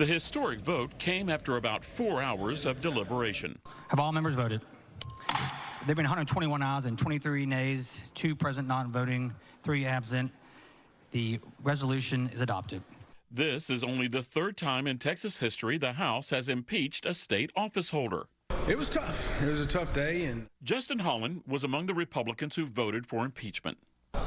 The historic vote came after about 4 hours of deliberation. Have all members voted? There have been 121 ayes and 23 nays, 2 present not voting, 3 absent. The resolution is adopted. This is only the 3rd time in Texas history the House has impeached a state office holder. It was tough. It was a tough day. And Justin Holland was among the Republicans who voted for impeachment.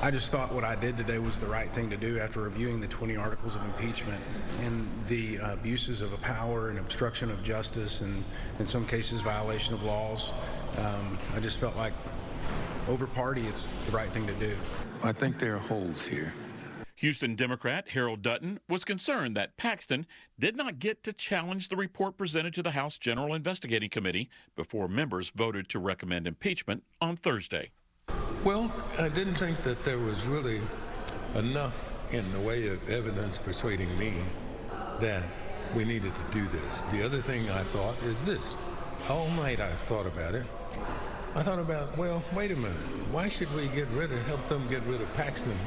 I just thought what I did today was the right thing to do after reviewing the 20 articles of impeachment and the abuses of power and obstruction of justice and in some cases violation of laws. I just felt like over party it's the right thing to do. I think there are holes here. Houston Democrat Harold Dutton was concerned that Paxton did not get to challenge the report presented to the House General Investigating Committee before members voted to recommend impeachment on Thursday. Well, I didn't think that there was really enough in the way of evidence persuading me that we needed to do this. The other thing I thought is this. All night I thought about it. I thought about, well, wait a minute. Why should we help them get rid of Paxton?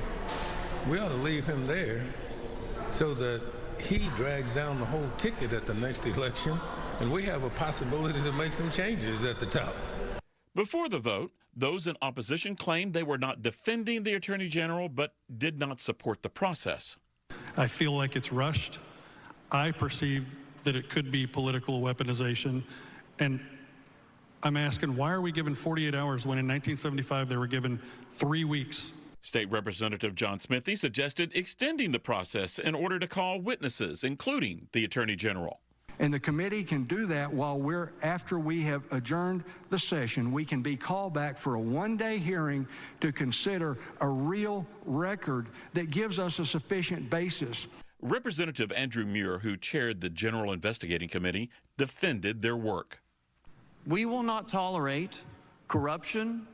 We ought to leave him there so that he drags down the whole ticket at the next election, and we have a possibility to make some changes at the top. Before the vote, those in opposition claimed they were not defending the Attorney General but did not support the process. I feel like it's rushed. I perceive that it could be political weaponization. And I'm asking, why are we given 48 hours when in 1975 they were given 3 weeks? State Representative John Smithy suggested extending the process in order to call witnesses, including the Attorney General. And the committee can do that after we have adjourned the session. We can be called back for a one-day hearing to consider a real record that gives us a sufficient basis. Representative Andrew Muir, who chaired the General Investigating Committee, defended their work. We will not tolerate corruption,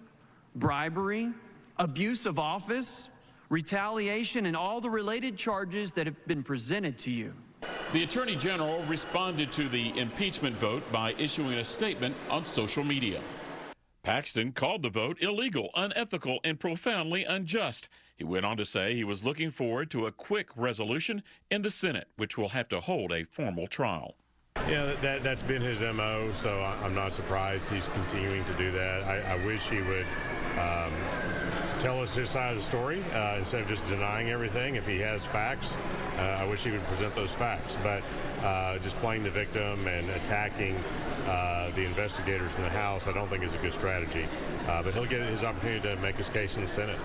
bribery, abuse of office, retaliation, and all the related charges that have been presented to you. The Attorney General responded to the impeachment vote by issuing a statement on social media. Paxton called the vote illegal, unethical, and profoundly unjust. He went on to say he was looking forward to a quick resolution in the Senate, which will have to hold a formal trial. Yeah, that's been his MO, so I'm not surprised he's continuing to do that. I wish he would tell us his side of the story instead of just denying everything. If he has facts, I wish he would present those facts. But just playing the victim and attacking the investigators in the House, I don't think is a good strategy. But he'll get his opportunity to make his case in the Senate.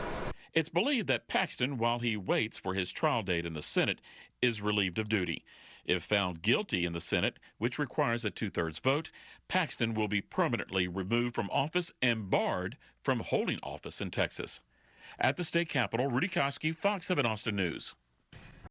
It's believed that Paxton, while he waits for his trial date in the Senate, is relieved of duty. If found guilty in the Senate, which requires a 2/3 vote, Paxton will be permanently removed from office and barred from holding office in Texas. At the state capitol, Rudy Koski, Fox 7 Austin News.